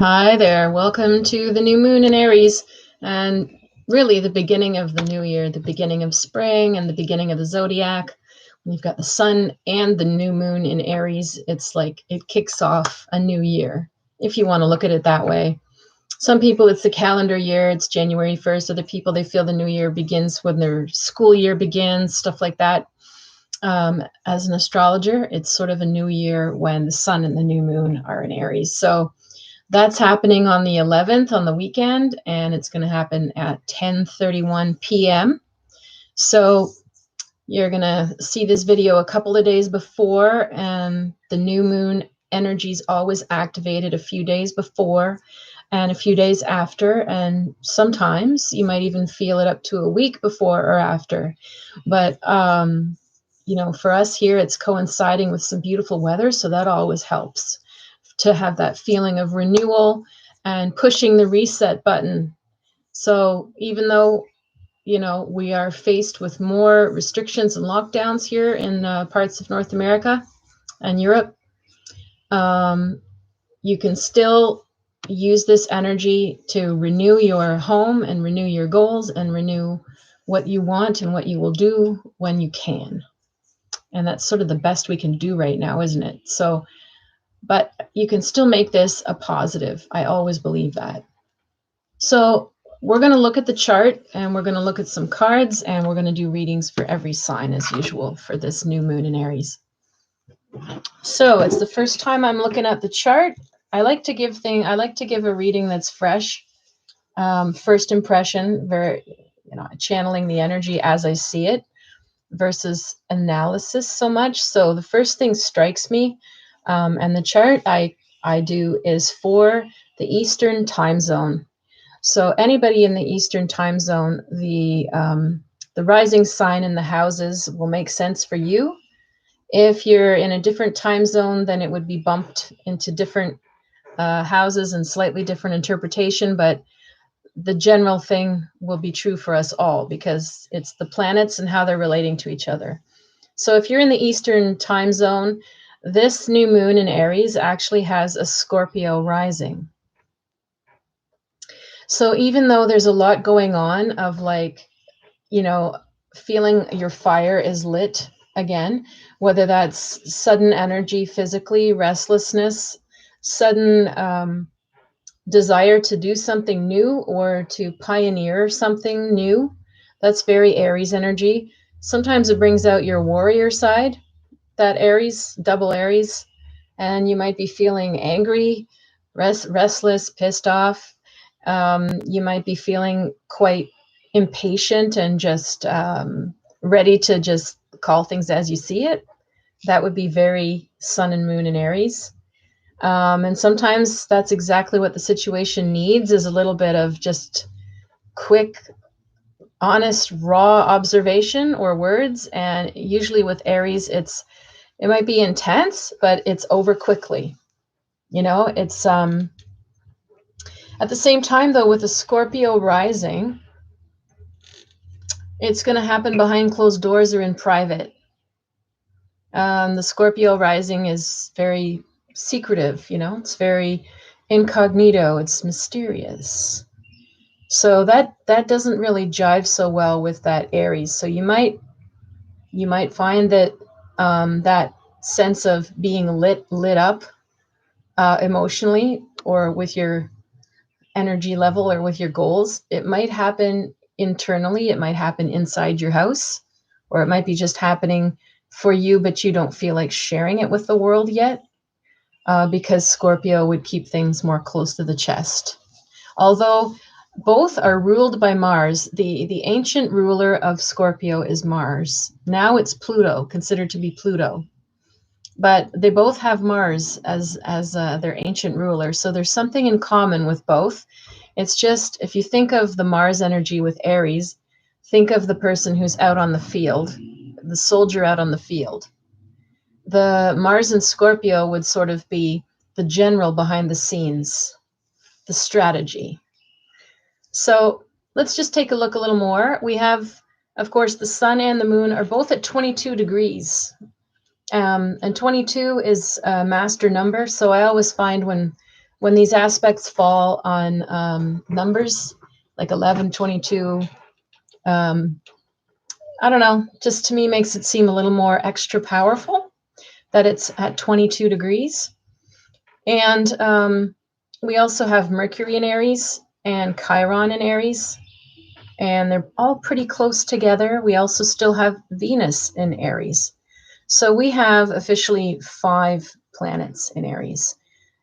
Hi there. Welcome to the new moon in Aries, and really the beginning of the new year, the beginning of spring and the beginning of the zodiac. When you've got the sun and the new moon in Aries, it's like it kicks off a new year, if you want to look at it that way. Some people, it's the calendar year, it's January 1st. Other people, they feel the new year begins when their school year begins, stuff like that. As an astrologer, it's sort of a new year when the sun and the new moon are in Aries. So that's happening on the 11th on the weekend, and it's going to happen at 10:31 p.m. So you're going to see this video a couple of days before, and the new moon energy is always activated a few days before and a few days after, and sometimes you might even feel it up to a week before or after. But for us here, it's coinciding with some beautiful weather, so that always helps to have that feeling of renewal and pushing the reset button. So even though, we are faced with more restrictions and lockdowns here in parts of North America and Europe, you can still use this energy to renew your home and renew your goals and renew what you want and what you will do when you can. And that's sort of the best we can do right now, isn't it? So but you can still make this a positive. I always believe that. So we're going to look at the chart, and we're going to look at some cards, and we're going to do readings for every sign as usual for this new moon in Aries. So it's the first time I'm looking at the chart. I like to give a reading that's fresh. First impression, channeling the energy as I see it versus analysis so much. So the first thing strikes me, and the chart I do is for the Eastern time zone. So anybody in the Eastern time zone, the rising sign in the houses will make sense for you. If you're in a different time zone, then it would be bumped into different houses and slightly different interpretation, but the general thing will be true for us all because it's the planets and how they're relating to each other. So if you're in the Eastern time zone, this new moon in Aries actually has a Scorpio rising. So even though there's a lot going on of feeling your fire is lit again, whether that's sudden energy physically, restlessness, sudden desire to do something new or to pioneer something new, that's very Aries energy. Sometimes it brings out your warrior side, that Aries, double Aries, and you might be feeling angry, restless, pissed off. You might be feeling quite impatient and just ready to just call things as you see it. That would be very sun and moon in Aries. And sometimes that's exactly what the situation needs, is a little bit of just quick, honest, raw observation or words. And usually with Aries, it might be intense, but it's over quickly. It's at the same time, though, with the Scorpio rising, it's going to happen behind closed doors or in private. The Scorpio rising is very secretive, it's very incognito, it's mysterious. So that doesn't really jive so well with that Aries. So you might find that that sense of being lit up emotionally or with your energy level or with your goals, it might happen internally, it might happen inside your house, or it might be just happening for you, but you don't feel like sharing it with the world yet, because Scorpio would keep things more close to the chest. Although both are ruled by Mars, the ancient ruler of Scorpio is Mars. Now it's Pluto, considered to be Pluto. But they both have Mars as their ancient ruler. So there's something in common with both. It's just, if you think of the Mars energy with Aries, think of the person who's out on the field, the soldier out on the field. The Mars and Scorpio would sort of be the general behind the scenes, the strategy. So let's just take a look a little more. We have, of course, the sun and the moon are both at 22 degrees. And 22 is a master number. So I always find when When these aspects fall on numbers like 11, 22, I don't know, just to me makes it seem a little more extra powerful that it's at 22 degrees. And we also have Mercury in Aries and Chiron in Aries, and they're all pretty close together. We also still have Venus in Aries. So we have officially 5 planets in Aries,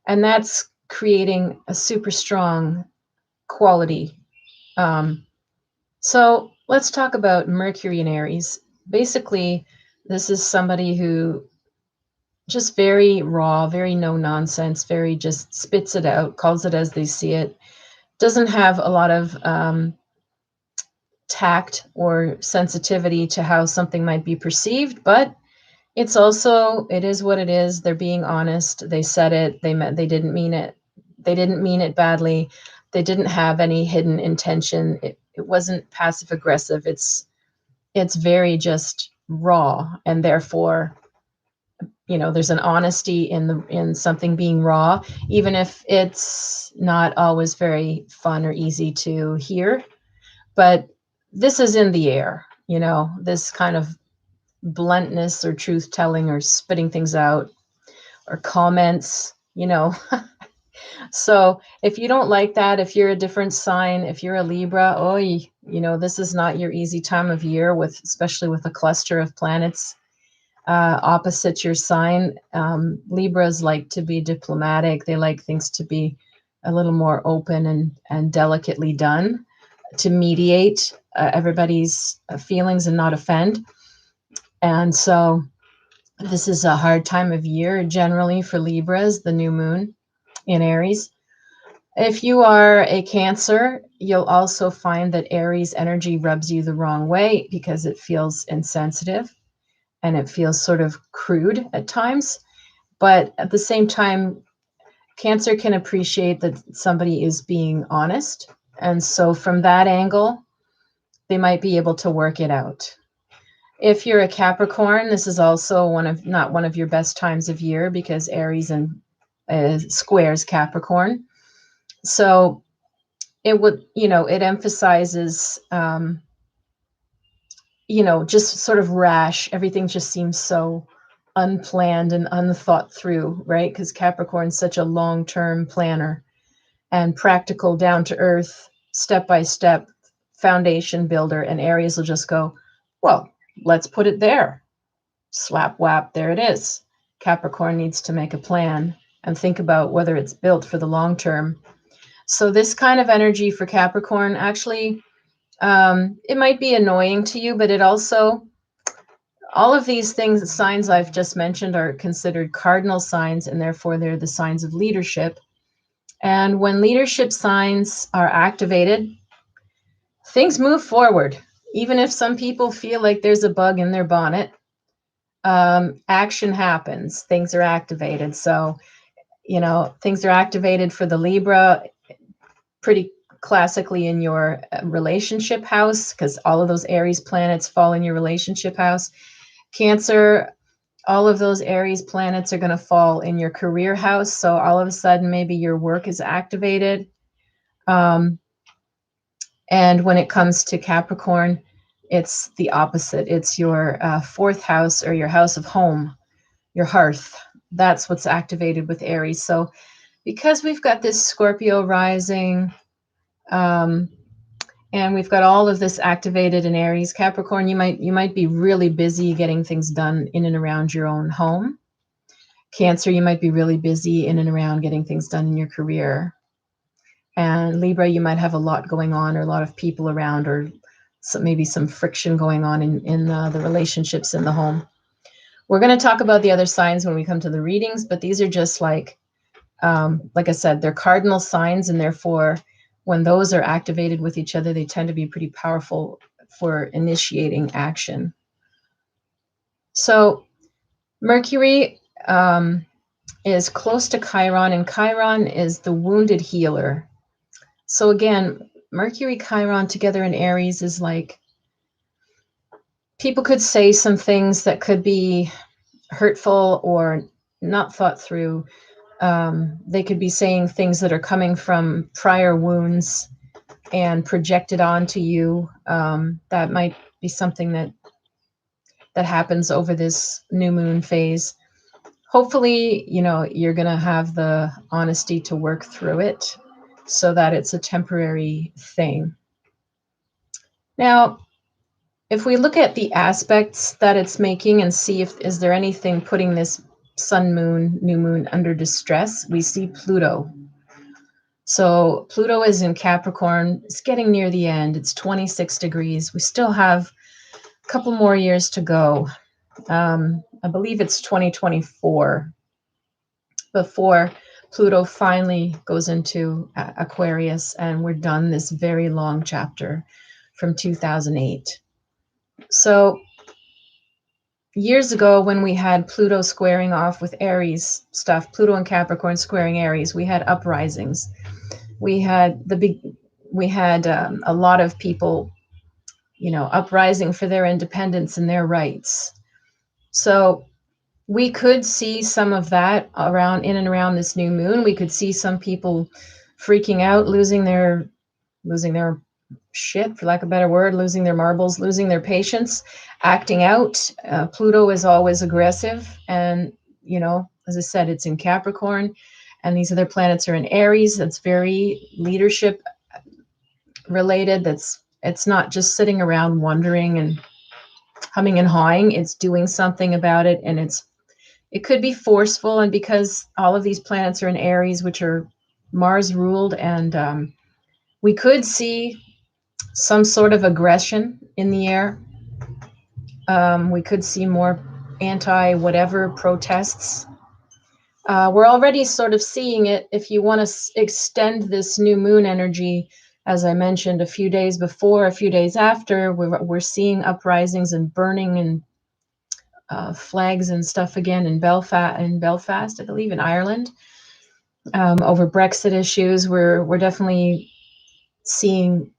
and that's creating a super strong quality. So let's talk about Mercury in Aries. Basically, this is somebody who just very raw, very no nonsense, very just spits it out, calls it as they see it, doesn't have a lot of tact or sensitivity to how something might be perceived, but it's also, it is what it is. They're being honest. They said it. They didn't mean it. They didn't mean it badly. They didn't have any hidden intention. It wasn't passive aggressive. It's very just raw, and therefore, there's an honesty in something being raw, even if it's not always very fun or easy to hear. But this is in the air, this kind of bluntness or truth telling or spitting things out or comments. So if you don't like that, if you're a different sign, if you're a Libra, this is not your easy time of year, especially with a cluster of planets opposite your sign. Libras like to be diplomatic. They like things to be a little more open and delicately done, to mediate everybody's feelings and not offend. And so this is a hard time of year generally for Libras, the new moon in Aries. If you are a Cancer, you'll also find that Aries energy rubs you the wrong way because it feels insensitive and it feels sort of crude at times. But at the same time, Cancer can appreciate that somebody is being honest. And so from that angle, they might be able to work it out. If you're a Capricorn, this is also not one of your best times of year because Aries squares Capricorn. So it would, it emphasizes, just sort of rash. Everything just seems so unplanned and unthought through, right? Because Capricorn's such a long-term planner and practical, down to earth, step-by-step foundation builder. And Aries will just go, well, let's put it there. Slap, whap, there it is. Capricorn needs to make a plan and think about whether it's built for the long term. So this kind of energy for Capricorn, actually, it might be annoying to you, but it also, all of these things, signs I've just mentioned, are considered cardinal signs, and therefore they're the signs of leadership. And when leadership signs are activated, things move forward. Even if some people feel like there's a bug in their bonnet, action happens. Things are activated. So, things are activated for the Libra pretty classically in your relationship house, because all of those Aries planets fall in your relationship house. Cancer, all of those Aries planets are going to fall in your career house. So all of a sudden, maybe your work is activated. And when it comes to Capricorn, it's the opposite. It's your 4th house, or your house of home, your hearth. That's what's activated with Aries. So because we've got this Scorpio rising, and we've got all of this activated in Aries, Capricorn, you might be really busy getting things done in and around your own home. Cancer, you might be really busy in and around getting things done in your career. And Libra, you might have a lot going on, or a lot of people around, or maybe some friction going on in the relationships in the home. We're going to talk about the other signs when we come to the readings, but these are just like I said, they're cardinal signs, and therefore when those are activated with each other, they tend to be pretty powerful for initiating action. So Mercury is close to Chiron, and Chiron is the wounded healer. So again, Mercury, Chiron together in Aries is like, people could say some things that could be hurtful or not thought through. They could be saying things that are coming from prior wounds and projected onto you. That might be something that happens over this new moon phase. Hopefully, you're going to have the honesty to work through it so that it's a temporary thing. Now, if we look at the aspects that it's making and see if is there anything putting this sun, moon, new moon under distress, we see Pluto. So Pluto is in Capricorn. It's getting near the end. It's 26 degrees. We still have a couple more years to go. I believe it's 2024 before Pluto finally goes into Aquarius, and we're done this very long chapter from 2008. So years ago, when we had Pluto squaring off with Aries stuff, Pluto and Capricorn squaring Aries, we had uprisings. We had a lot of people, uprising for their independence and their rights. So we could see some of that in and around this new moon. We could see some people freaking out, losing their shit, for lack of a better word, losing their marbles, losing their patience, acting out. Pluto is always aggressive. And, as I said, it's in Capricorn, and these other planets are in Aries. That's very leadership related. It's not just sitting around wondering and humming and hawing. It's doing something about it, and it could be forceful. And because all of these planets are in Aries, which are Mars ruled, and we could see some sort of aggression in the air. We could see more anti-whatever protests. We're already sort of seeing it. If you want to extend this new moon energy, as I mentioned, a few days before, a few days after, we're seeing uprisings and burning and flags and stuff again in Belfast, I believe, in Ireland, over Brexit issues. We're definitely seeing,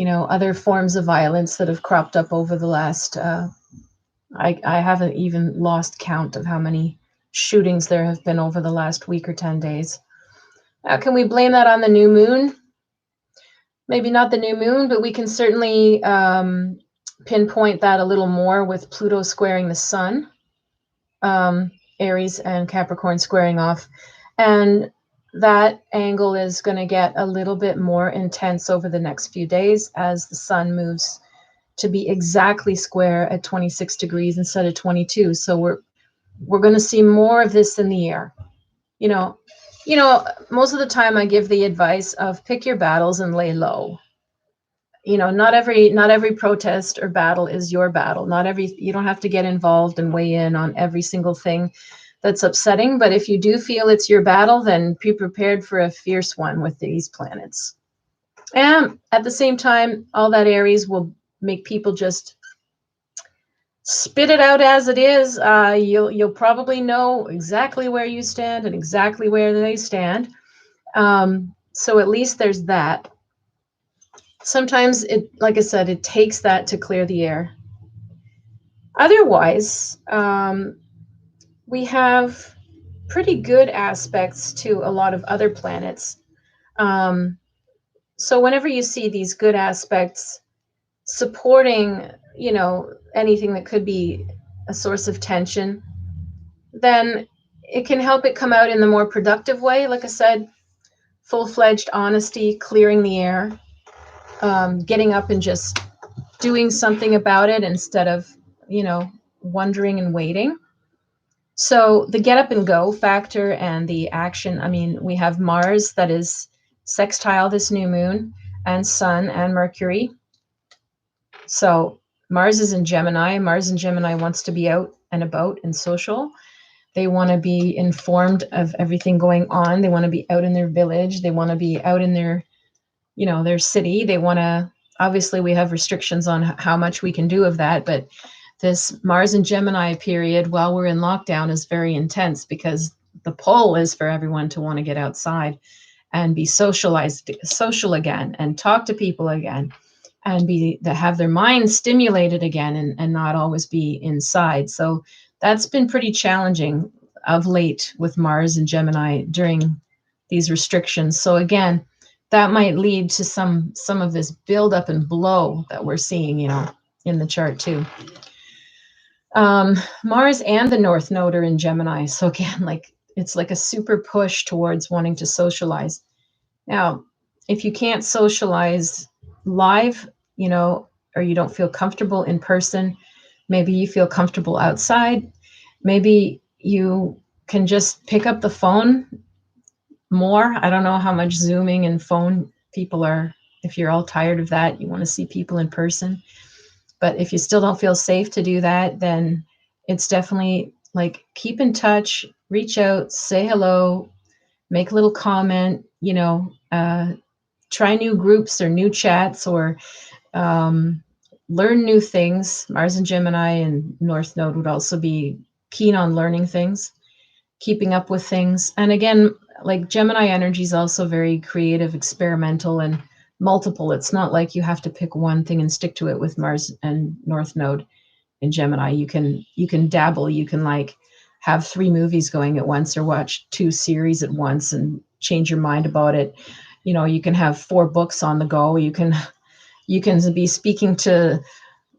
other forms of violence that have cropped up over the last. I haven't even lost count of how many shootings there have been over the last week or 10 days. Can we blame that on the new moon? Maybe not the new moon, but we can certainly pinpoint that a little more with Pluto squaring the sun, Aries and Capricorn squaring off. And that angle is going to get a little bit more intense over the next few days as the sun moves to be exactly square at 26 degrees instead of 22. So we're going to see more of this in the air. Most of the time I give the advice of pick your battles and lay low. Not every protest or battle is your battle. You don't have to get involved and weigh in on every single thing that's upsetting. But if you do feel it's your battle, then be prepared for a fierce one with these planets. And at the same time, all that Aries will make people just spit it out as it is. You'll probably know exactly where you stand and exactly where they stand. So at least there's that. Sometimes like I said, it takes that to clear the air. Otherwise, we have pretty good aspects to a lot of other planets. So whenever you see these good aspects supporting, anything that could be a source of tension, then it can help it come out in the more productive way. Like I said, full-fledged honesty, clearing the air, getting up and just doing something about it instead of, wondering and waiting. So the get up and go factor and the action, we have Mars that is sextile this new moon, and Sun and Mercury. So Mars is in Gemini. Mars in Gemini wants to be out and about and social. They want to be informed of everything going on. They want to be out in their village. They want to be out in their, their city. They want to, obviously we have restrictions on how much we can do of that, but this Mars and Gemini period while we're in lockdown is very intense because the pull is for everyone to want to get outside and be social again and talk to people again and have their minds stimulated again and not always be inside. So that's been pretty challenging. of late with Mars and Gemini during these restrictions. So again, that might lead to some of this buildup and blow that we're seeing, you know, in the chart too. Mars and the North Node are in Gemini. So again, like it's like a super push towards wanting to socialize. Now, if you can't socialize live, you know, or you don't feel comfortable in person, maybe you feel comfortable outside, maybe you can just pick up the phone more. I don't know how much Zooming and phone people are. If you're all tired of that, you want to see people in person. But if you still don't feel safe to do that, then it's definitely like keep in touch, reach out, say hello, make a little comment, you know, try new groups or new chats, or learn new things. Mars and Gemini and North Node would also be keen on learning things, keeping up with things. And again, like Gemini energy is also very creative, experimental, and multiple. It's not like you have to pick one thing and stick to it with Mars and North Node in Gemini. You can dabble. You can like have 3 movies going at once or watch 2 series at once and change your mind about it. You know, you can have 4 books on the go. You can be speaking to,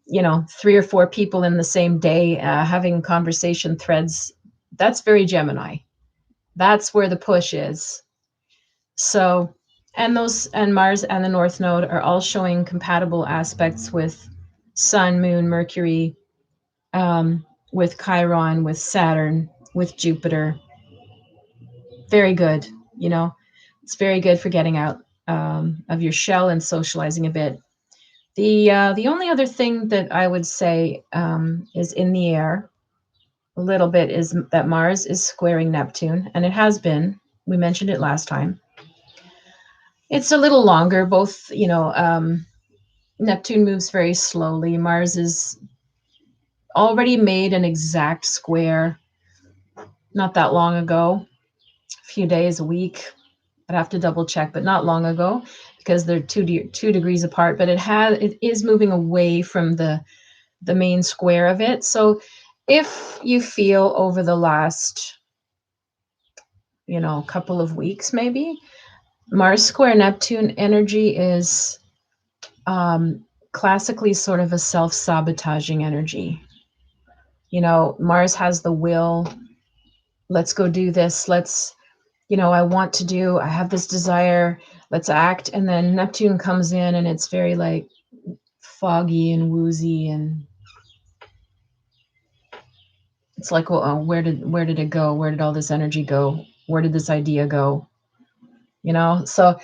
you know, 3 or 4 people in the same day, having conversation threads. That's very Gemini. That's where the push is. So, and Mars and the North Node are all showing compatible aspects with Sun, Moon, Mercury, with Chiron, with Saturn, with Jupiter. Very good. You know, it's very good for getting out of your shell and socializing a bit. The only other thing that I would say is in the air a little bit is that Mars is squaring Neptune, and it has been. We mentioned it last time. It's a little longer. Both, you know, Neptune moves very slowly. Mars is already made an exact square not that long ago, a few days, a week. I'd have to double check, but not long ago, because they're 2 degrees apart. But it is moving away from the main square of it. So if you feel over the last, you know, couple of weeks, maybe Mars square Neptune energy is classically sort of a self-sabotaging energy. You know, Mars has the will. Let's go do this. Let's, you know, I have this desire. Let's act. And then Neptune comes in and it's very like foggy and woozy, and it's like, well, where did it go? Where did all this energy go? Where did this idea go? You know, so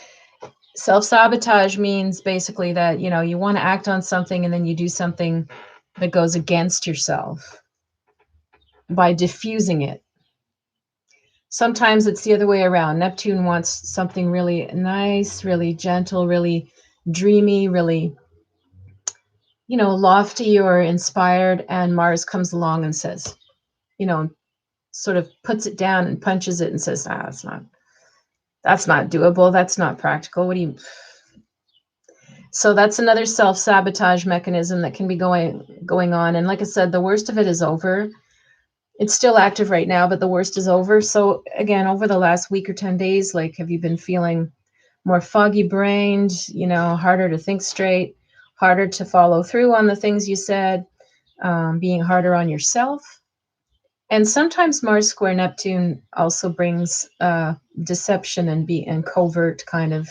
self-sabotage means basically that, you know, you want to act on something and then you do something that goes against yourself by diffusing it. Sometimes it's the other way around. Neptune wants something really nice, really gentle, really dreamy, really, you know, lofty or inspired, and Mars comes along and says, you know, sort of puts it down and punches it and says, that's not doable. That's not practical. So that's another self-sabotage mechanism that can be going on. And like I said, the worst of it is over. It's still active right now, but the worst is over. So again, over the last week or 10 days, like, have you been feeling more foggy brained, you know, harder to think straight, harder to follow through on the things you said, being harder on yourself? And sometimes Mars square Neptune also brings deception and covert kind of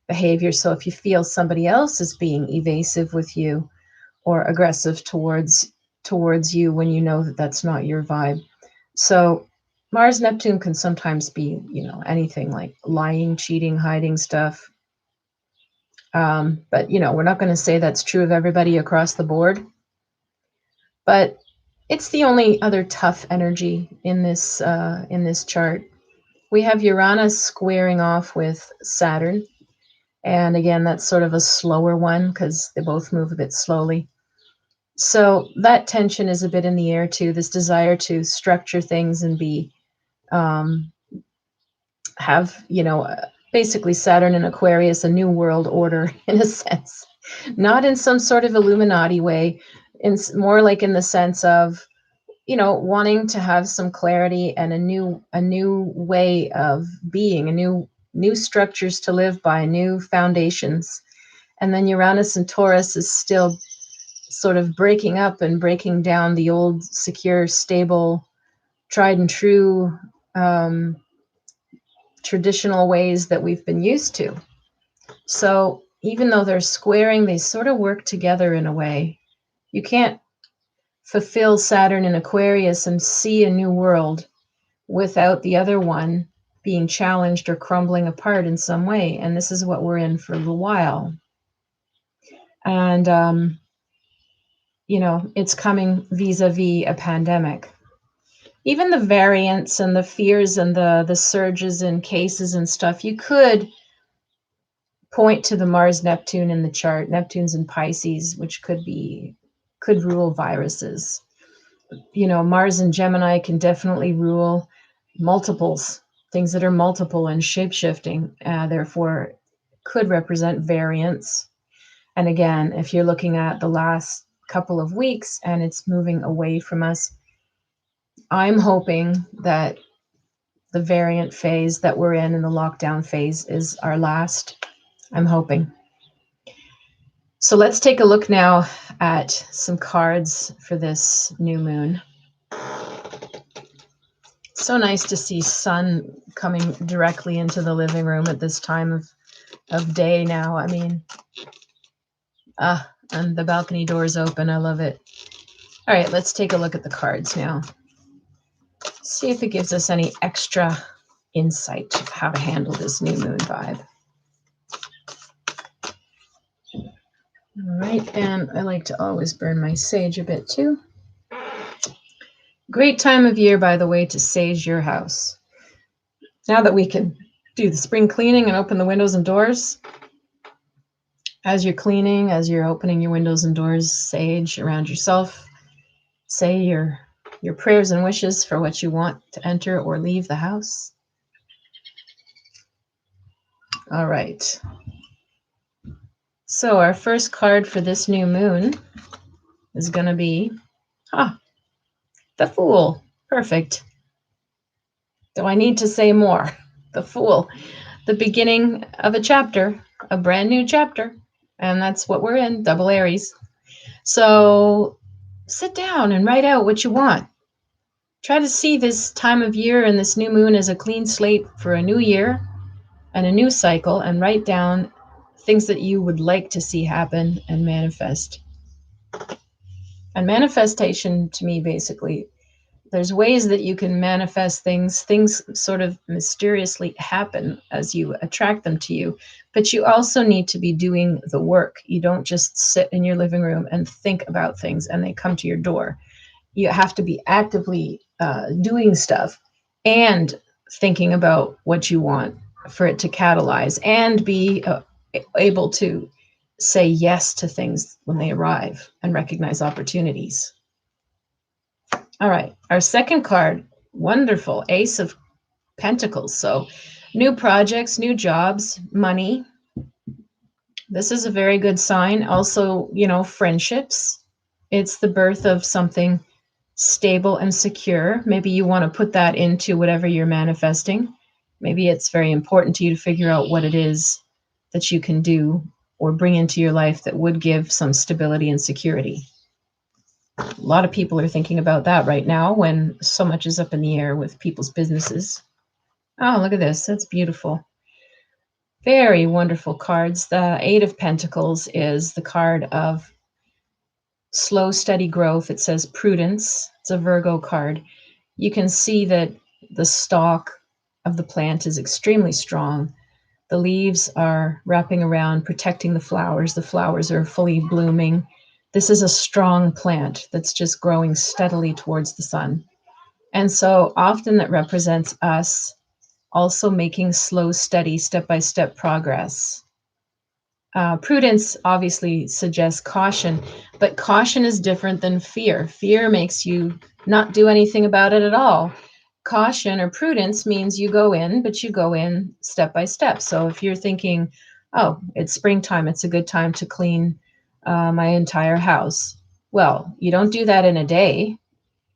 behavior. So if you feel somebody else is being evasive with you or aggressive towards you when you know that that's not your vibe. So Mars Neptune can sometimes be, you know, anything like lying, cheating, hiding stuff. But you know, we're not going to say that's true of everybody across the board. But it's the only other tough energy in this chart. We have Uranus squaring off with Saturn. And again, that's sort of a slower one because they both move a bit slowly. So that tension is a bit in the air too, this desire to structure things and be, have, you know, basically Saturn and Aquarius, a new world order in a sense, not in some sort of Illuminati way, more like in the sense of you know, wanting to have some clarity and a new way of being, new structures to live by, new foundations. And then Uranus and Taurus is still sort of breaking up and breaking down the old, secure, stable, tried and true, traditional ways that we've been used to. So even though they're squaring, they sort of work together in a way. You can't fulfill Saturn in Aquarius and see a new world without the other one being challenged or crumbling apart in some way. And this is what we're in for a little while. And, you know, it's coming vis-a-vis a pandemic. Even the variants and the fears and the surges in cases and stuff, you could point to the Mars Neptune in the chart. Neptune's in Pisces, which could rule viruses. You know, Mars and Gemini can definitely rule multiples, things that are multiple and shape-shifting, therefore could represent variants. And again, if you're looking at the last couple of weeks and it's moving away from us, I'm hoping that the variant phase that we're in the lockdown phase is our last. I'm hoping. So let's take a look now at some cards for this new moon. So nice to see sun coming directly into the living room at this time of day now. I mean, and the balcony doors open. I love it. All right, let's take a look at the cards now. See if it gives us any extra insight of how to handle this new moon vibe. All right, and I like to always burn my sage a bit too. Great time of year, by the way, to sage your house. Now that we can do the spring cleaning and open the windows and doors, as you're cleaning, as you're opening your windows and doors, sage around yourself. Say your prayers and wishes for what you want to enter or leave the house. All right. So our first card for this new moon is going to be, the Fool. Perfect. Do I need to say more? The Fool. The beginning of a chapter, a brand new chapter. And that's what we're in, double Aries. So sit down and write out what you want. Try to see this time of year and this new moon as a clean slate for a new year and a new cycle, and write down things that you would like to see happen and manifest. And manifestation, to me, basically, there's ways that you can manifest things. Things sort of mysteriously happen as you attract them to you, but you also need to be doing the work. You don't just sit in your living room and think about things and they come to your door. You have to be actively doing stuff and thinking about what you want for it to catalyze, and be able to say yes to things when they arrive and recognize opportunities. All right, our second card, wonderful, Ace of Pentacles. So new projects, new jobs, money. This is a very good sign. Also, you know, friendships. It's the birth of something stable and secure. Maybe you want to put that into whatever you're manifesting. Maybe it's very important to you to figure out what it is that you can do or bring into your life that would give some stability and security. A lot of people are thinking about that right now when so much is up in the air with people's businesses. Oh, look at this. That's beautiful. Very wonderful cards. The Eight of Pentacles is the card of slow, steady growth. It says prudence. It's a Virgo card. You can see that the stalk of the plant is extremely strong. The leaves are wrapping around, protecting the flowers. The flowers are fully blooming. This is a strong plant that's just growing steadily towards the sun. And so often that represents us also making slow, steady, step-by-step progress. Prudence obviously suggests caution, but caution is different than fear. Fear makes you not do anything about it at all. Caution or prudence means you go in, but you go in step by step. So if you're thinking, oh, it's springtime, it's a good time to clean my entire house. Well, you don't do that in a day.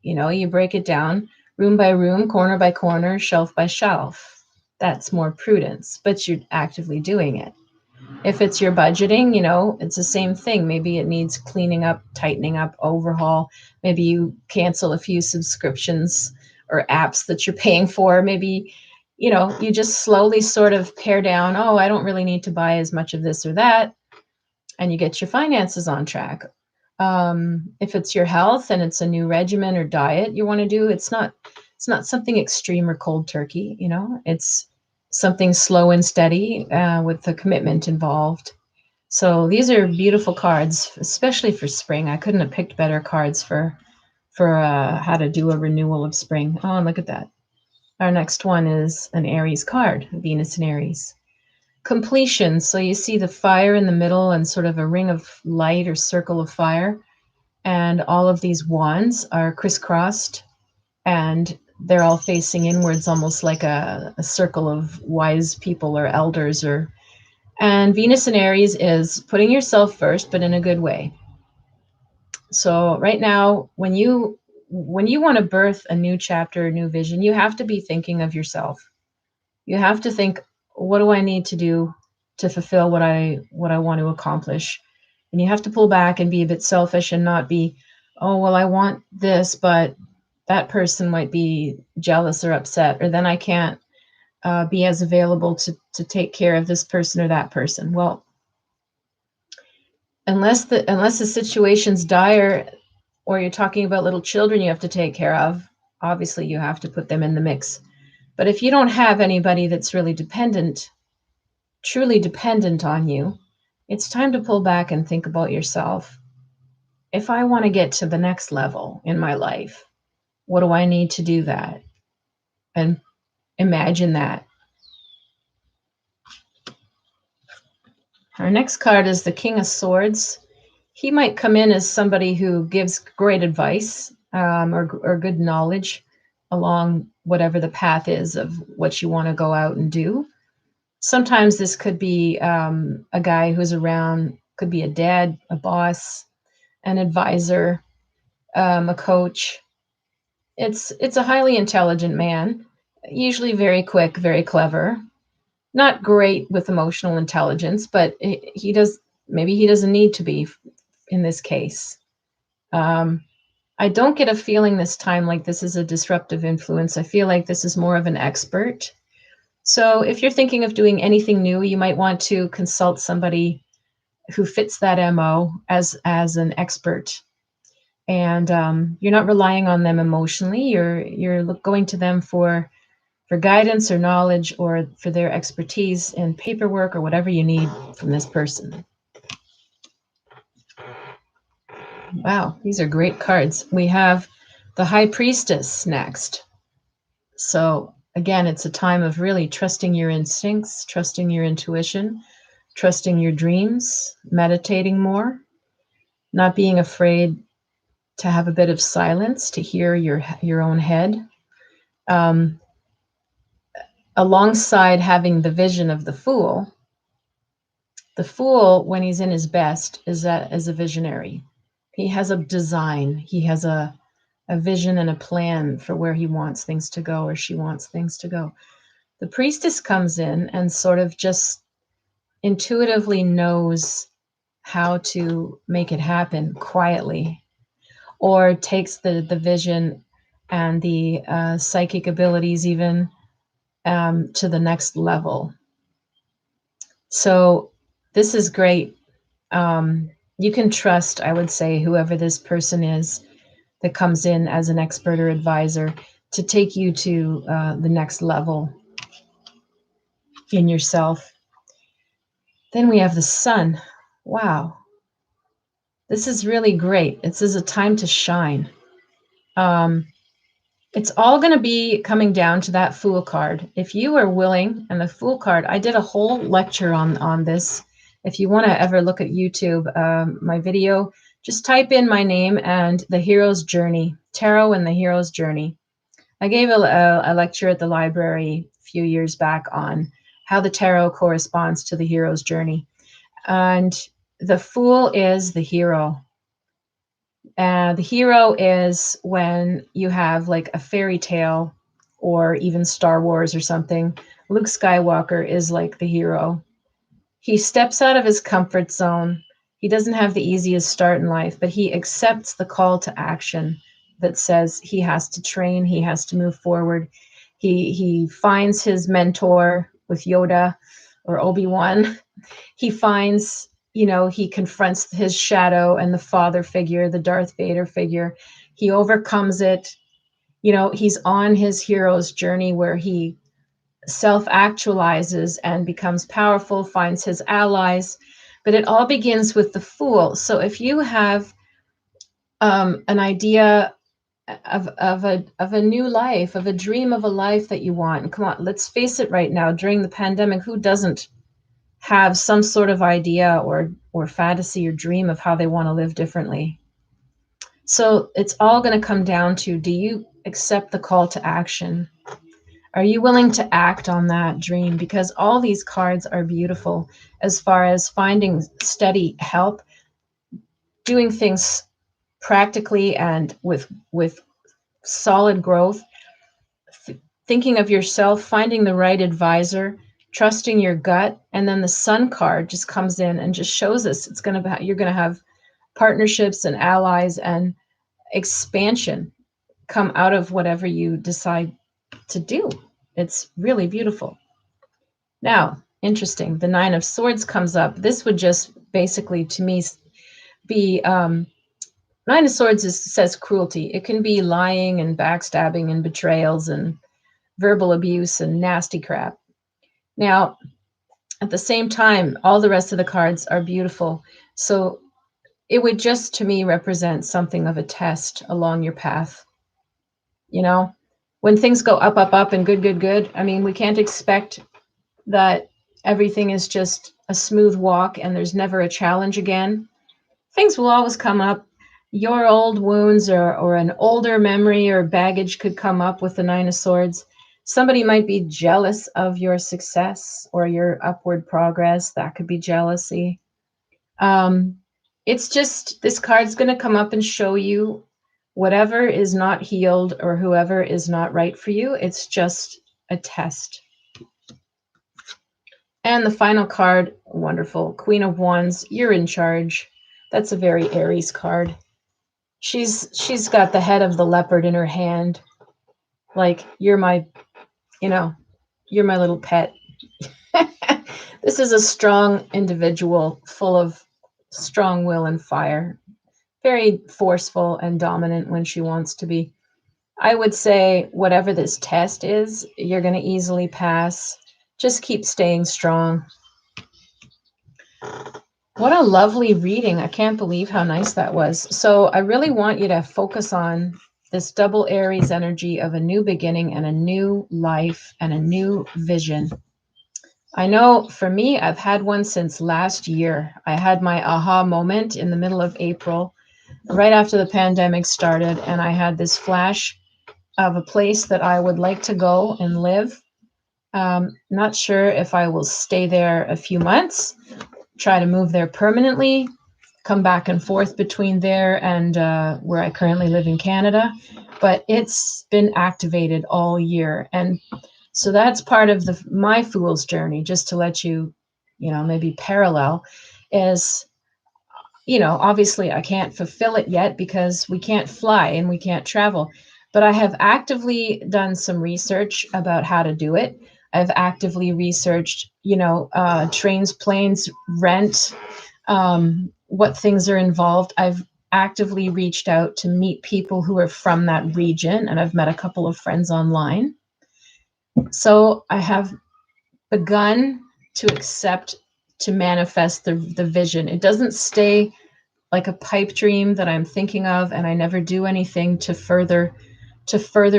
You know, you break it down room by room, corner by corner, shelf by shelf. That's more prudence, but you're actively doing it. If it's your budgeting, you know, it's the same thing. Maybe it needs cleaning up, tightening up, overhaul. Maybe you cancel a few subscriptions or apps that you're paying for. Maybe, you know, you just slowly sort of pare down, oh, I don't really need to buy as much of this or that. And you get your finances on track. If it's your health and it's a new regimen or diet you want to do, it's not something extreme or cold turkey, you know, it's something slow and steady with the commitment involved. So these are beautiful cards, especially for spring. I couldn't have picked better cards for how to do a renewal of spring. Oh, and look at that. Our next one is an Aries card, Venus and Aries. Completion. So you see the fire in the middle and sort of a ring of light or circle of fire. And all of these wands are crisscrossed and they're all facing inwards, almost like a circle of wise people or elders. And Venus and Aries is putting yourself first, but in a good way. So right now, when you want to birth a new chapter, a new vision, you have to be thinking of yourself. You have to think, what do I need to do to fulfill what I want to accomplish? And you have to pull back and be a bit selfish and not be, oh, well, I want this, but that person might be jealous or upset, or then I can't be as available to take care of this person or that person. Well, unless the situation's dire, or you're talking about little children you have to take care of, obviously you have to put them in the mix. But if you don't have anybody that's really truly dependent on you, it's time to pull back and think about yourself. If I want to get to the next level in my life, what do I need to do that? And imagine that. Our next card is the King of Swords. He might come in as somebody who gives great advice or good knowledge along whatever the path is of what you want to go out and do. Sometimes this could be a guy who's around, could be a dad, a boss, an advisor, a coach. It's a highly intelligent man, usually very quick, very clever, not great with emotional intelligence, but he does, maybe he doesn't need to be in this case. I don't get a feeling this time like this is a disruptive influence. I feel like this is more of an expert. So if you're thinking of doing anything new, you might want to consult somebody who fits that MO as an expert. And you're not relying on them emotionally. You're going to them for guidance or knowledge or for their expertise in paperwork or whatever you need from this person. Wow, these are great cards. We have the High Priestess next. So again, it's a time of really trusting your instincts, trusting your intuition, trusting your dreams, meditating more, not being afraid to have a bit of silence, to hear your own head. Alongside having the vision of the Fool, when he's in his best, is a visionary. He has a design. He has a vision and a plan for where he wants things to go, or she wants things to go. The Priestess comes in and sort of just intuitively knows how to make it happen quietly, or takes the vision and the psychic abilities even to the next level. So this is great. You can trust, I would say, whoever this person is that comes in as an expert or advisor to take you to the next level in yourself. Then we have the Sun. Wow. This is really great. This is a time to shine. It's all going to be coming down to that Fool card. If you are willing, and the Fool card, I did a whole lecture on this. If you want to ever look at YouTube, my video, just type in my name and the Hero's Journey, Tarot and the Hero's Journey. I gave a lecture at the library a few years back on how the tarot corresponds to the hero's journey. And the Fool is the hero. The hero is when you have like a fairy tale or even Star Wars or something. Luke Skywalker is like the hero. He steps out of his comfort zone. He doesn't have the easiest start in life, but he accepts the call to action that says he has to train, he has to move forward. He finds his mentor with Yoda or Obi-Wan. He finds, he confronts his shadow and the father figure, the Darth Vader figure. He overcomes it. He's on his hero's journey where he self-actualizes and becomes powerful, finds his allies. But it all begins with the Fool. So if you have an idea of a new life, of a dream of a life that you want, and come on, let's face it, right now during the pandemic, who doesn't have some sort of idea or fantasy or dream of how they want to live differently? So it's all going to come down to, do you accept the call to action? Are you willing to act on that dream? Because all these cards are beautiful as far as finding steady help, doing things practically and with solid growth, thinking of yourself, finding the right advisor, trusting your gut. And then the Sun card just comes in and just shows us you're going to have partnerships and allies and expansion come out of whatever you decide to do. It's really beautiful. Now, interesting, the Nine of Swords comes up. This would just basically, to me, be Nine of Swords says cruelty. It can be lying and backstabbing and betrayals and verbal abuse and nasty crap. Now, at the same time, all the rest of the cards are beautiful. So it would just, to me, represent something of a test along your path. When things go up, up, up and good, good, good, I mean, we can't expect that everything is just a smooth walk and there's never a challenge again. Things will always come up. Your old wounds or an older memory or baggage could come up with the Nine of Swords. Somebody might be jealous of your success or your upward progress. That could be jealousy. It's just, this card's going to come up and show you whatever is not healed or whoever is not right for you. It's just a test. And the final card, wonderful, Queen of Wands, you're in charge. That's a very Aries card. She's got the head of the leopard in her hand. Like, you're my little pet. This is a strong individual full of strong will and fire. Very forceful and dominant when she wants to be. I would say whatever this test is, you're going to easily pass. Just keep staying strong. What a lovely reading. I can't believe how nice that was. So I really want you to focus on this double Aries energy of a new beginning and a new life and a new vision. I know for me, I've had one since last year. I had my aha moment in the middle of April, right after the pandemic started, and I had this flash of a place that I would like to go and live. Not sure if I will stay there a few months, try to move there permanently, come back and forth between there and where I currently live in Canada, but it's been activated all year. And so that's part of my fool's journey, just to let you, maybe parallel is, obviously I can't fulfill it yet because we can't fly and we can't travel, but I have actively done some research about how to do it. I've actively researched, trains, planes, rent, what things are involved. I've actively reached out to meet people who are from that region, and I've met a couple of friends online. So I have begun to accept, to manifest the vision. It doesn't stay like a pipe dream that I'm thinking of, and I never do anything to further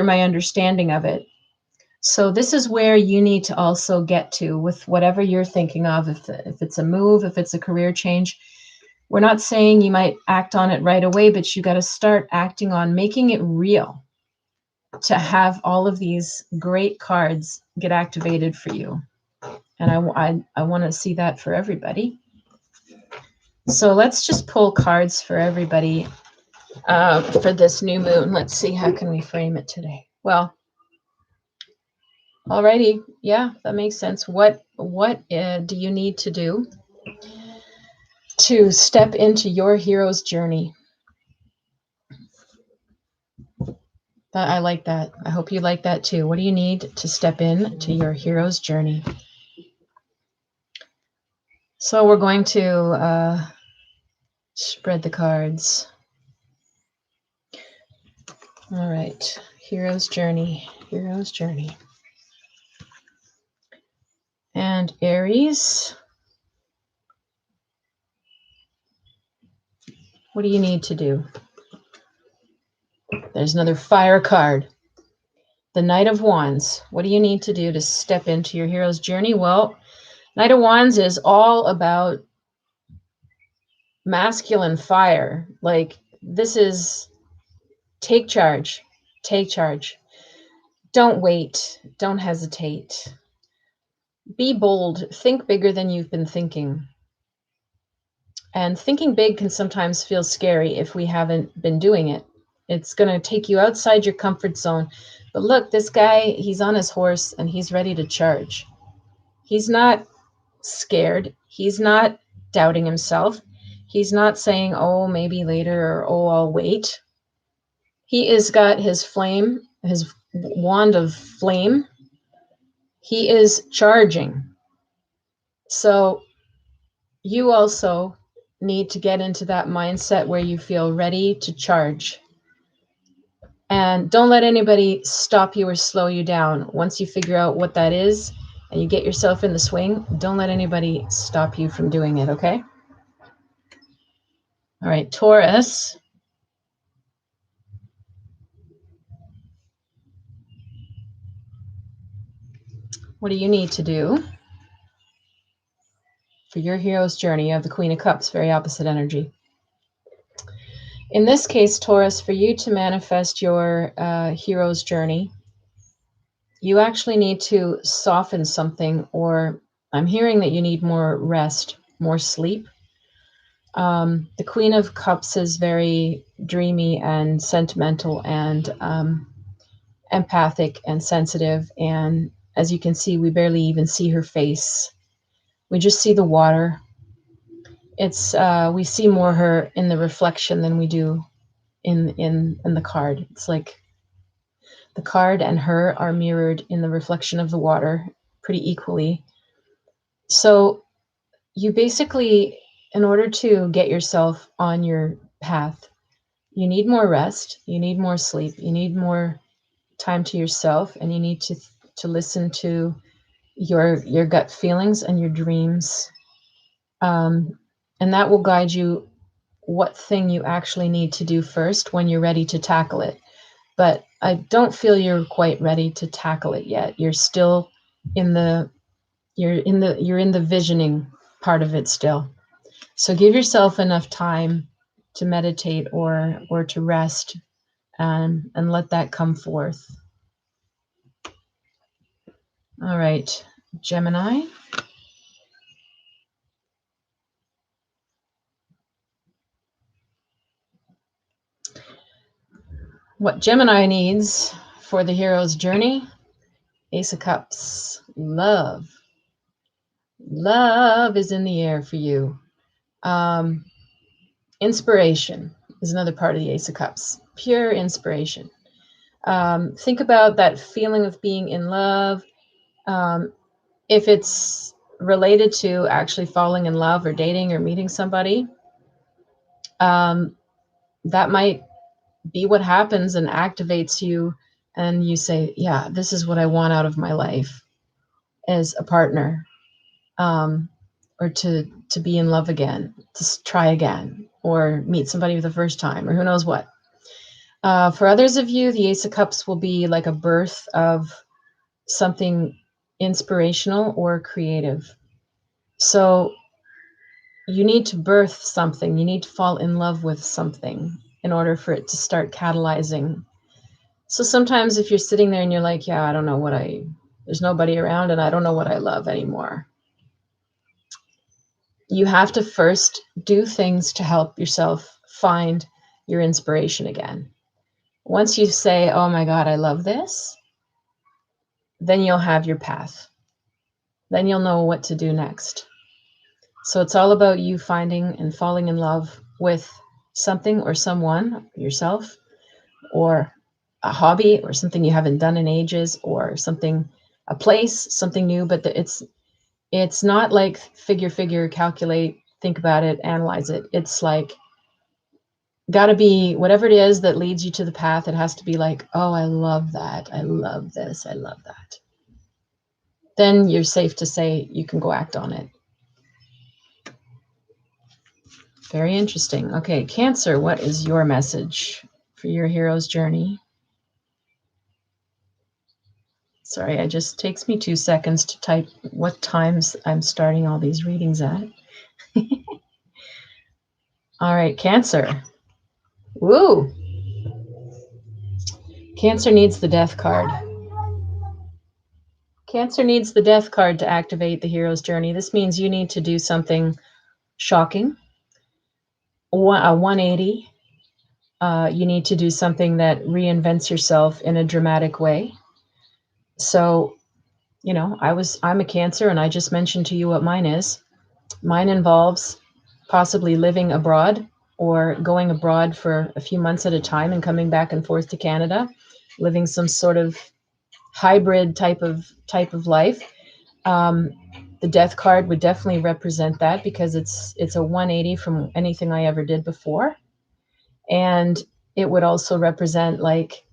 my understanding of it. So this is where you need to also get to with whatever you're thinking of. If it's a move, if it's a career change, we're not saying you might act on it right away, but you got to start acting on making it real to have all of these great cards get activated for you. And I want to see that for everybody. So let's just pull cards for everybody for this new moon. Let's see, how can we frame it today? Well, alrighty, yeah, that makes sense. What do you need to do to step into your hero's journey? I like that. I hope you like that too. What do you need to step in to your hero's journey? So we're going to spread the cards. All right, hero's journey, hero's journey. And Aries, what do you need to do? There's another fire card. The Knight of Wands. What do you need to do to step into your hero's journey? Well, Knight of Wands is all about masculine fire. Like, this is take charge. Take charge. Don't wait. Don't hesitate. Be bold. Think bigger than you've been thinking. And thinking big can sometimes feel scary if we haven't been doing it. It's going to take you outside your comfort zone. But look, this guy, he's on his horse and he's ready to charge. He's not scared. He's not doubting himself. He's not saying, oh, maybe later, or oh, I'll wait. He has got his flame, his wand of flame. He is charging. So you also need to get into that mindset where you feel ready to charge. And don't let anybody stop you or slow you down. Once you figure out what that is and you get yourself in the swing, don't let anybody stop you from doing it, okay? All right, Taurus. What do you need to do for your hero's journey? You have the Queen of Cups, very opposite energy. In this case, Taurus, for you to manifest your hero's journey, you actually need to soften something, or I'm hearing that you need more rest, more sleep. The Queen of Cups is very dreamy and sentimental and empathic and sensitive. And as you can see, we barely even see her face. We just see the water. It's we see more her in the reflection than we do in the card. It's like the card and her are mirrored in the reflection of the water pretty equally. So you basically, in order to get yourself on your path, you need more rest, you need more sleep, you need more time to yourself, and you need to listen to your gut feelings and your dreams. And that will guide you what thing you actually need to do first when you're ready to tackle it. But I don't feel you're quite ready to tackle it yet. You're still in the visioning part of it still. So give yourself enough time to meditate or to rest, and let that come forth. All right, Gemini. What Gemini needs for the hero's journey? Ace of Cups. Love. Love is in the air for you. Inspiration is another part of the Ace of Cups. Pure inspiration. Think about that feeling of being in love. If it's related to actually falling in love or dating or meeting somebody, that might be what happens and activates you, and you say, yeah, this is what I want out of my life, as a partner, or to be in love again, to try again, or meet somebody for the first time, or who knows what. For others of you, the Ace of Cups will be like a birth of something inspirational or creative. So you need to birth something. You need to fall in love with something in order for it to start catalyzing. So sometimes if you're sitting there and you're like, yeah, I don't know there's nobody around and I don't know what I love anymore. You have to first do things to help yourself find your inspiration again. Once you say, oh my God, I love this, then you'll have your path. Then you'll know what to do next. So it's all about you finding and falling in love with something or someone, yourself, or a hobby, or something you haven't done in ages, or something, a place, something new. But it's not like figure, calculate, think about it, analyze it. It's like, got to be whatever it is that leads you to the path. It has to be like, oh, I love that. I love this. I love that. Then you're safe to say you can go act on it. Very interesting. Okay, Cancer, what is your message for your hero's journey? Sorry, it just takes me 2 seconds to type what times I'm starting all these readings at. All right, Cancer. Woo! Cancer needs the Death card. Cancer needs the Death card to activate the hero's journey. This means you need to do something shocking, a 180. You need to do something that reinvents yourself in a dramatic way. So, you know, I'm a Cancer, and I just mentioned to you what mine is. Mine involves possibly living abroad or going abroad for a few months at a time and coming back and forth to Canada, living some sort of hybrid type of life. The Death card would definitely represent that, because it's a 180 from anything I ever did before. And it would also represent like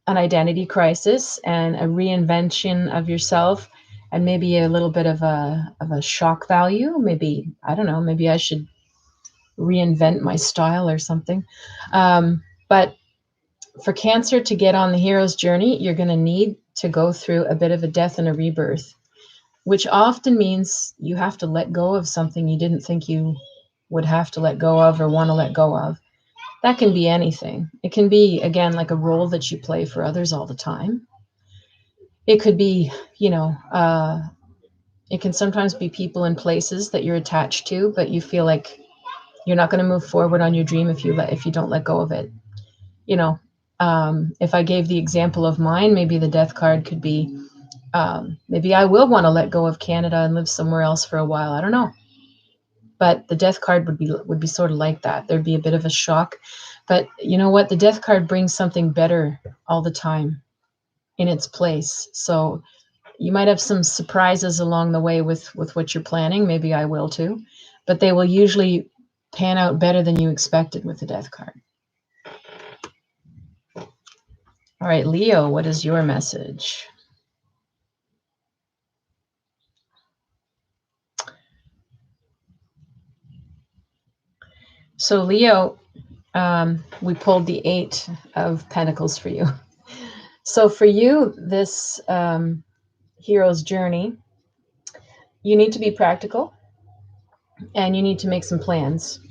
an identity crisis and a reinvention of yourself, and maybe a little bit of a shock value. Maybe, I don't know, maybe I should reinvent my style or something. But for Cancer to get on the hero's journey, you're going to need to go through a bit of a death and a rebirth, which often means you have to let go of something you didn't think you would have to let go of or want to let go of. That can be anything. It can be, again, like a role that you play for others all the time. It could be, you know, it can sometimes be people and places that you're attached to, but you feel like you're not going to move forward on your dream if you don't let go of it. You know, if I gave the example of mine, maybe the Death card could be, maybe I will want to let go of Canada and live somewhere else for a while. I don't know. But the Death card would be sort of like that. There'd be a bit of a shock. But you know what? The Death card brings something better all the time in its place. So you might have some surprises along the way with what you're planning. Maybe I will too. But they will usually pan out better than you expected with the Death card. All right, Leo, what is your message? So Leo, we pulled the 8 of Pentacles for you. So for you, this hero's journey, you need to be practical and you need to make some plans.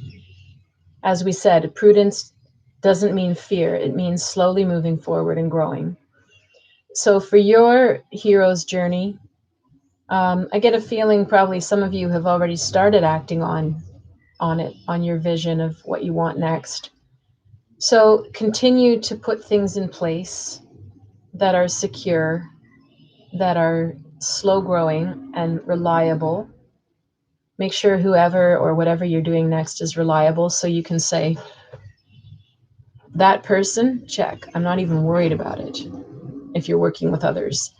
As we said, prudence doesn't mean fear. It means slowly moving forward and growing. So for your hero's journey, I get a feeling probably some of you have already started acting on it, on your vision of what you want next. So continue to put things in place that are secure, that are slow growing and reliable. Make sure whoever or whatever you're doing next is reliable, so you can say, that person, check. I'm not even worried about it. If you're working with others,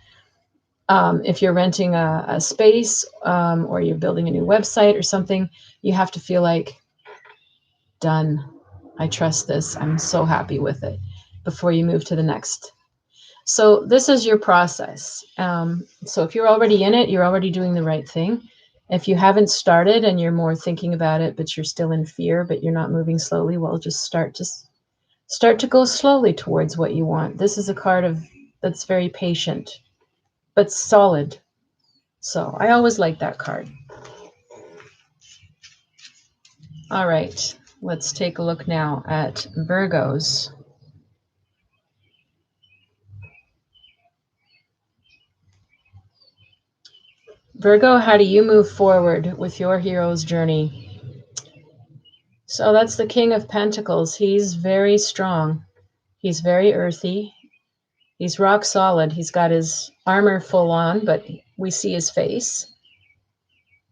if you're renting a space, or you're building a new website or something, you have to feel like, done. I trust this. I'm so happy with it, before you move to the next. So this is your process. So if you're already in it, you're already doing the right thing. If you haven't started and you're more thinking about it, but you're still in fear, but you're not moving slowly, well, just start to go slowly towards what you want. This is a card that's very patient, but solid. So I always like that card. All right, let's take a look now at Virgos. Virgo, how do you move forward with your hero's journey? So that's the King of Pentacles. He's very strong. He's very earthy. He's rock solid. He's got his armor full on, but we see his face.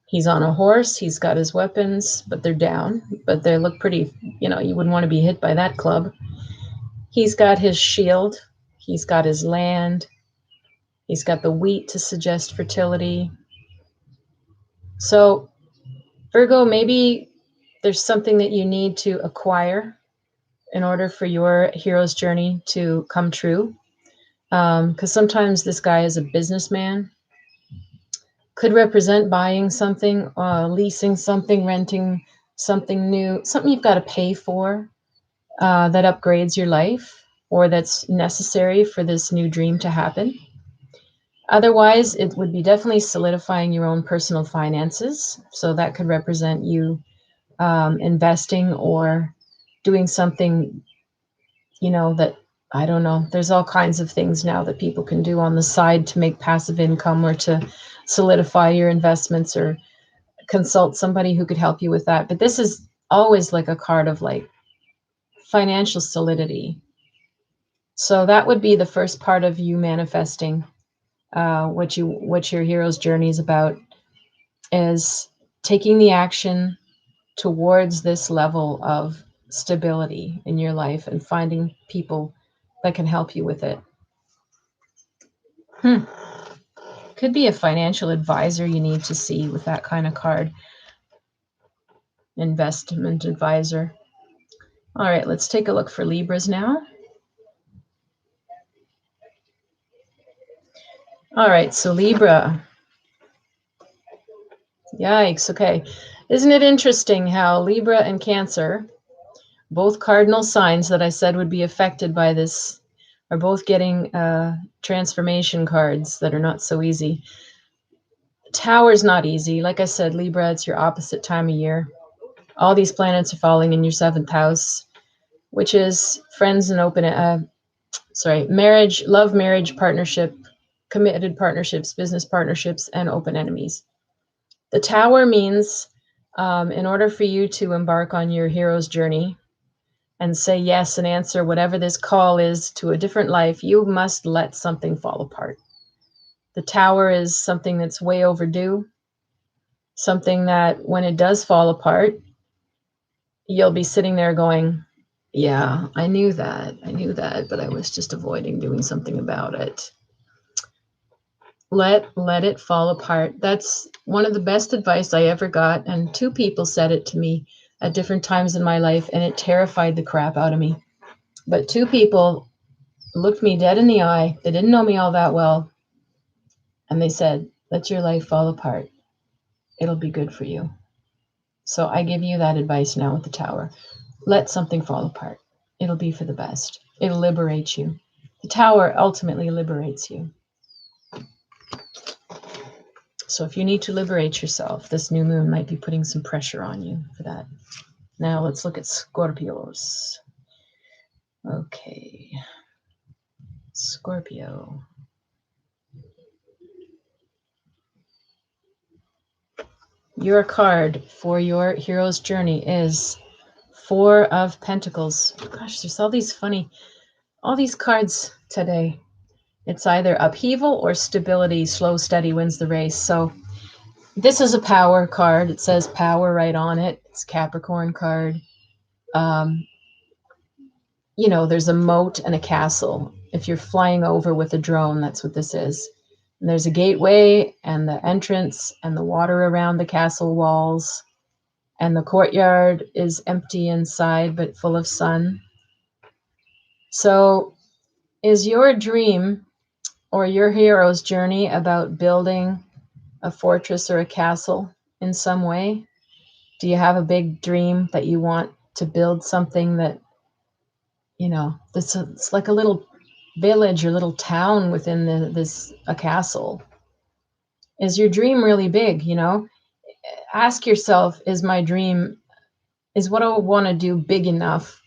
He's on a horse. He's got his weapons, but they're down. But they look pretty, you wouldn't want to be hit by that club. He's got his shield. He's got his land. He's got the wheat to suggest fertility. So, Virgo, maybe there's something that you need to acquire in order for your hero's journey to come true. Because sometimes this guy is a businessman. Could represent buying something, leasing something, renting something new, something you've got to pay for that upgrades your life or that's necessary for this new dream to happen. Otherwise, it would be definitely solidifying your own personal finances. So that could represent you investing or doing something, that, I don't know. There's all kinds of things now that people can do on the side to make passive income or to solidify your investments or consult somebody who could help you with that. But this is always like a card of like financial solidity. So that would be the first part of you manifesting what your hero's journey is about, is taking the action towards this level of stability in your life and finding people that can help you with it. Could be a financial advisor you need to see with that kind of card. Investment advisor. All right, let's take a look for Libras now. All right, so Libra. Yikes, okay. Isn't it interesting how Libra and Cancer, both cardinal signs that I said would be affected by this, are both getting transformation cards that are not so easy. Tower's not easy. Like I said, Libra, it's your opposite time of year. All these planets are falling in your 7th house, which is friends and marriage, love, marriage, partnership, committed partnerships, business partnerships, and open enemies. The Tower means in order for you to embark on your hero's journey and say yes and answer whatever this call is to a different life, you must let something fall apart. The Tower is something that's way overdue, something that when it does fall apart, you'll be sitting there going, yeah, I knew that, but I was just avoiding doing something about it. Let it fall apart. That's one of the best advice I ever got, and 2 people said it to me at different times in my life, and it terrified the crap out of me. But 2 people looked me dead in the eye. They didn't know me all that well, and they said, let your life fall apart. It'll be good for you. So I give you that advice now with the Tower. Let something fall apart. It'll be for the best. It'll liberate you. The Tower ultimately liberates you. So if you need to liberate yourself, this new moon might be putting some pressure on you for that. Now let's look at Scorpios. Okay. Scorpio. Your card for your hero's journey is 4 of Pentacles. Gosh, there's all these cards today. It's either upheaval or stability. Slow, steady wins the race. So this is a power card. It says power right on it. It's a Capricorn card. There's a moat and a castle. If you're flying over with a drone, that's what this is. And there's a gateway and the entrance and the water around the castle walls. And the courtyard is empty inside, but full of sun. So is your dream or your hero's journey about building a fortress or a castle in some way? Do you have a big dream that you want to build something that, it's like a little village or little town within a castle? Is your dream really big? Ask yourself, is what I want to do big enough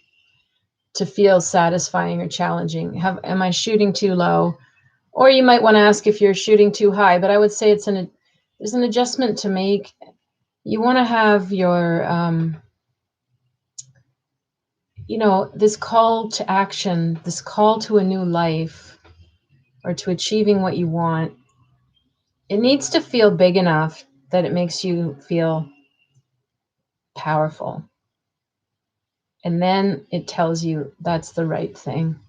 to feel satisfying or challenging? Am I shooting too low? Or you might want to ask if you're shooting too high, but I would say there's an adjustment to make. You want to have your this call to action, this call to a new life or to achieving what you want, it needs to feel big enough that it makes you feel powerful. And then it tells you that's the right thing.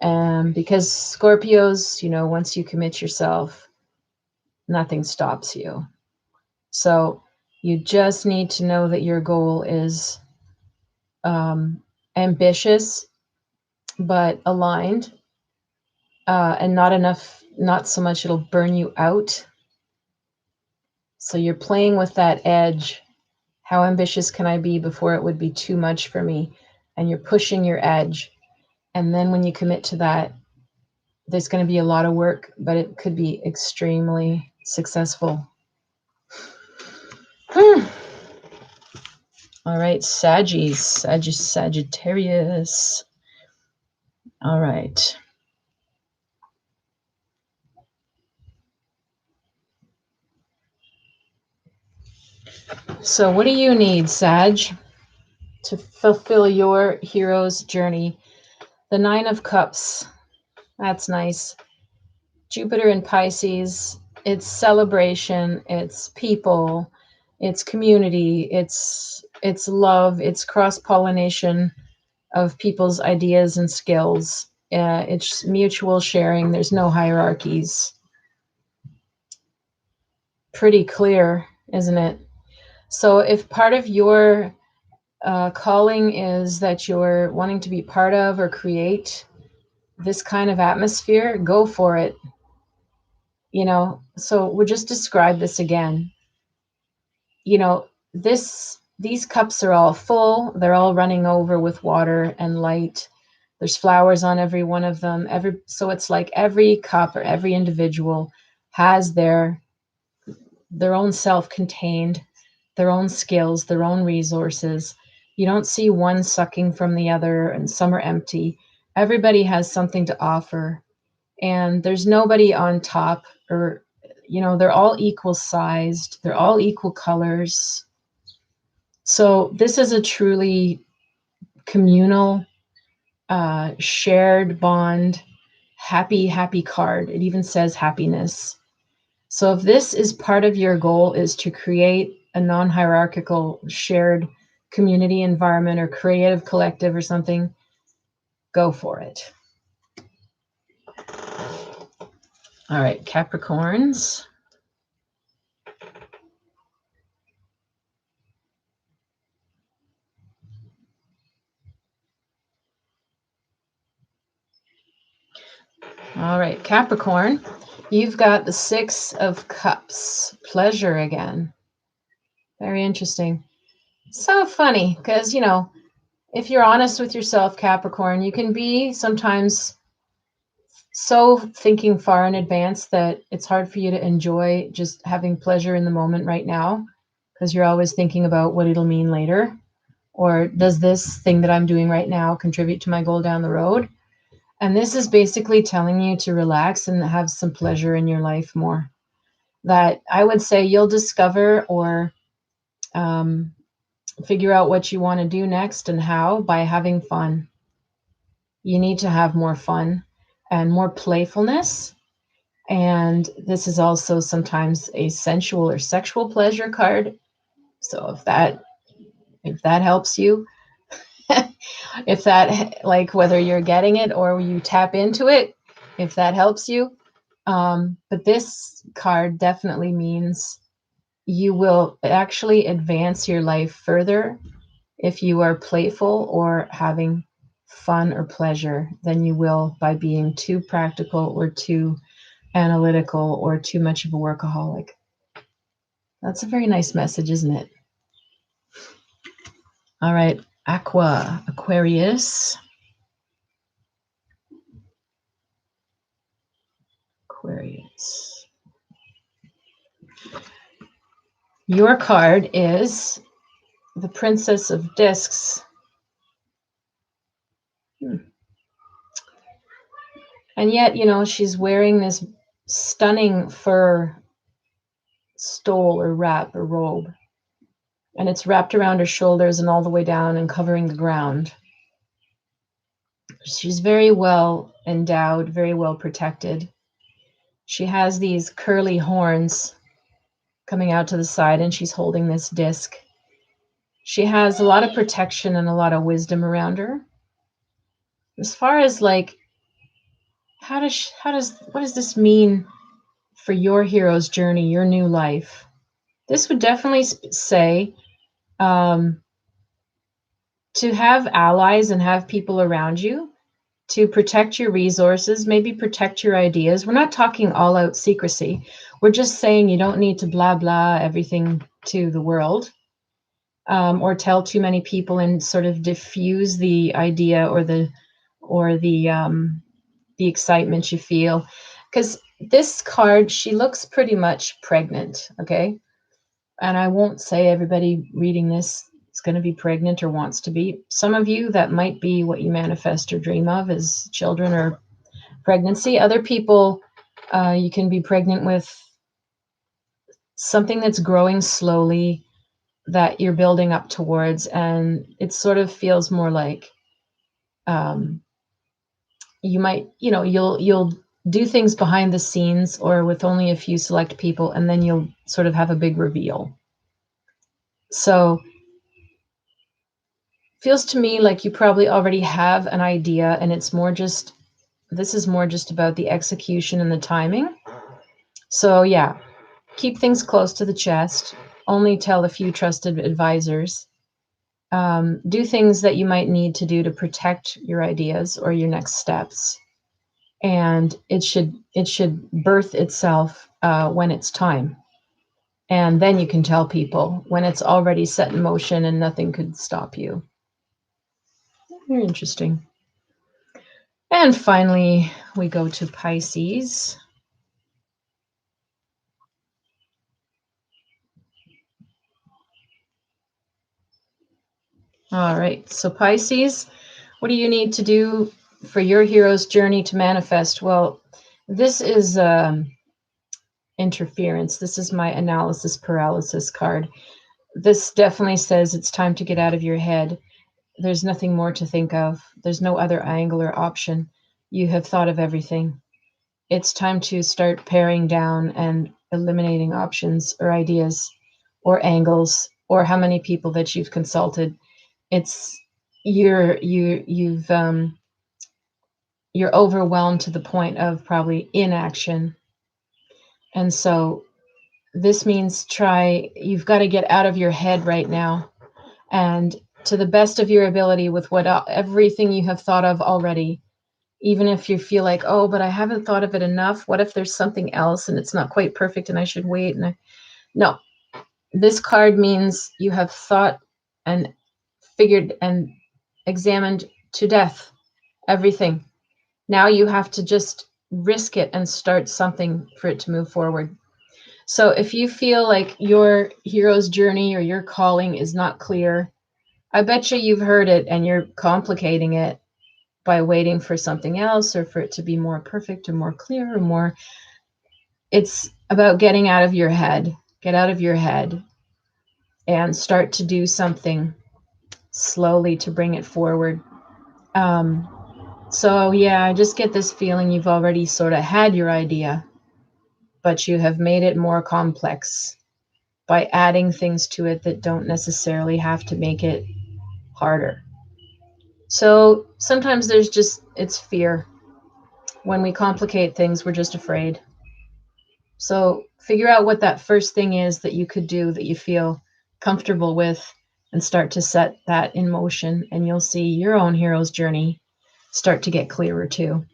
Because Scorpios, once you commit yourself, nothing stops you. So you just need to know that your goal is ambitious, but aligned, and not so much it'll burn you out. So you're playing with that edge. How ambitious can I be before it would be too much for me? And you're pushing your edge. And then when you commit to that, there's going to be a lot of work, but it could be extremely successful. All right, Sagittarius. All right. So what do you need, Sag, to fulfill your hero's journey? The Nine of Cups. That's nice. Jupiter in Pisces. It's celebration. It's people. It's community. It's love. It's cross-pollination of people's ideas and skills. It's mutual sharing. There's no hierarchies. Pretty clear, isn't it? So if part of your calling is that you're wanting to be part of or create this kind of atmosphere, go for it. So we'll just describe this again. These cups are all full. They're all running over with water and light. There's flowers on every one of them. So it's like every cup or every individual has their own self-contained, their own skills, their own resources. You don't see one sucking from the other and some are empty. Everybody has something to offer. And there's nobody on top, or, they're all equal sized. They're all equal colors. So this is a truly communal, shared bond, happy card. It even says happiness. So if this is part of your goal, is to create a non-hierarchical shared community environment or creative collective or something, go for it. All right, Capricorns. All right, Capricorn, you've got the Six of Cups, pleasure again. Very interesting. So funny, because, if you're honest with yourself, Capricorn, you can be sometimes so thinking far in advance that it's hard for you to enjoy just having pleasure in the moment right now, because you're always thinking about what it'll mean later. Or does this thing that I'm doing right now contribute to my goal down the road? And this is basically telling you to relax and have some pleasure in your life more. That I would say you'll discover or figure out what you want to do next and how by having fun. You need to have more fun and more playfulness. And this is also sometimes a sensual or sexual pleasure card. So if that helps you, if that, like, whether you're getting it or you tap into it, if that helps you. But this card definitely means you will actually advance your life further if you are playful or having fun or pleasure than you will by being too practical or too analytical or too much of a workaholic. That's a very nice message, isn't it? All right, Aquarius. Your card is the Princess of Discs. And yet, she's wearing this stunning fur stole or wrap or robe. And it's wrapped around her shoulders and all the way down and covering the ground. She's very well endowed, very well protected. She has these curly horns coming out to the side, and she's holding this disc. She has a lot of protection and a lot of wisdom around her. As far as like, what does this mean for your hero's journey, your new life? This would definitely say um, to have allies and have people around you to protect your resources, maybe protect your ideas. We're not talking all out secrecy. We're just saying you don't need to blah, blah everything to the world, or tell too many people and sort of diffuse the idea or the excitement you feel. Because this card, she looks pretty much pregnant, okay? And I won't say everybody reading this is going to be pregnant or wants to be. Some of you, that might be what you manifest or dream of, is children or pregnancy. Other people, you can be pregnant with something that's growing slowly that you're building up towards, and it sort of feels more like you might, you'll do things behind the scenes or with only a few select people, and then you'll sort of have a big reveal. So feels to me like you probably already have an idea, and this is more just about the execution and the timing. So yeah, keep things close to the chest. Only tell a few trusted advisors. Do things that you might need to do to protect your ideas or your next steps. And it should birth itself when it's time. And then you can tell people when it's already set in motion and nothing could stop you. Very interesting. And finally, we go to Pisces. All right, so Pisces, what do you need to do for your hero's journey to manifest? Well, this is interference. This is my analysis paralysis card. This definitely says it's time to get out of your head. There's nothing more to think of. There's no other angle or option. You have thought of everything. It's time to start paring down and eliminating options or ideas or angles or how many people that you've consulted. It's you've you're overwhelmed to the point of probably inaction. And so this means you've got to get out of your head right now, and to the best of your ability with everything you have thought of already. Even if you feel like, oh, but I haven't thought of it enough. What if there's something else and it's not quite perfect and I should wait? No, this card means you have thought and figured and examined to death everything. Now you have to just risk it and start something for it to move forward. So if you feel like your hero's journey or your calling is not clear, I bet you've heard it and you're complicating it by waiting for something else or for it to be more perfect or more clear or more. It's about getting out of your head. Get out of your head and start to do something slowly to bring it forward. So yeah, I just get this feeling you've already sort of had your idea, but you have made it more complex by adding things to it that don't necessarily have to make it harder. So sometimes it's fear. When we complicate things, we're just afraid. So figure out what that first thing is that you could do that you feel comfortable with and start to set that in motion, and you'll see your own hero's journey start to get clearer too.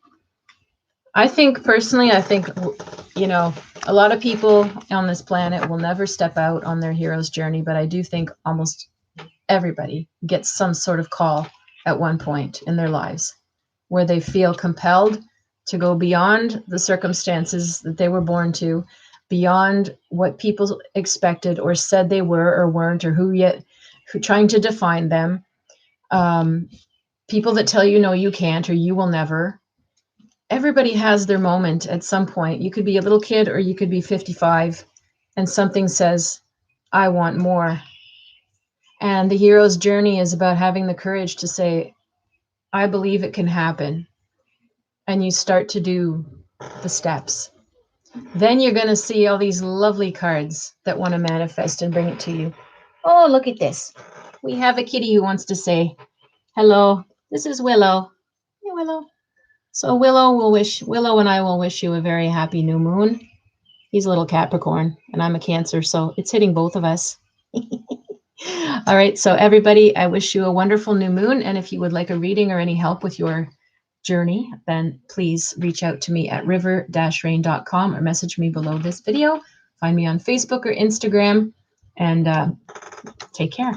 I think personally, a lot of people on this planet will never step out on their hero's journey, but I do think almost everybody gets some sort of call at one point in their lives where they feel compelled to go beyond the circumstances that they were born to, beyond what people expected or said they were or weren't, or who trying to define them. People that tell you, no, you can't, or you will never. Everybody has their moment at some point. You could be a little kid or you could be 55 and something says, I want more. And the hero's journey is about having the courage to say, I believe it can happen. And you start to do the steps. Then you're going to see all these lovely cards that want to manifest and bring it to you. Oh, look at this. We have a kitty who wants to say hello. This is Willow. Hey, Willow. So Willow and I will wish you a very happy new moon. He's a little Capricorn and I'm a Cancer, so it's hitting both of us. All right, so everybody, I wish you a wonderful new moon. And if you would like a reading or any help with your journey, then please reach out to me at river-rain.com or message me below this video. Find me on Facebook or Instagram, and take care.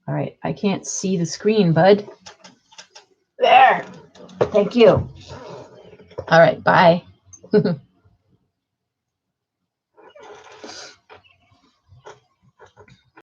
All right, I can't see the screen, bud. There. Thank you. All right, bye.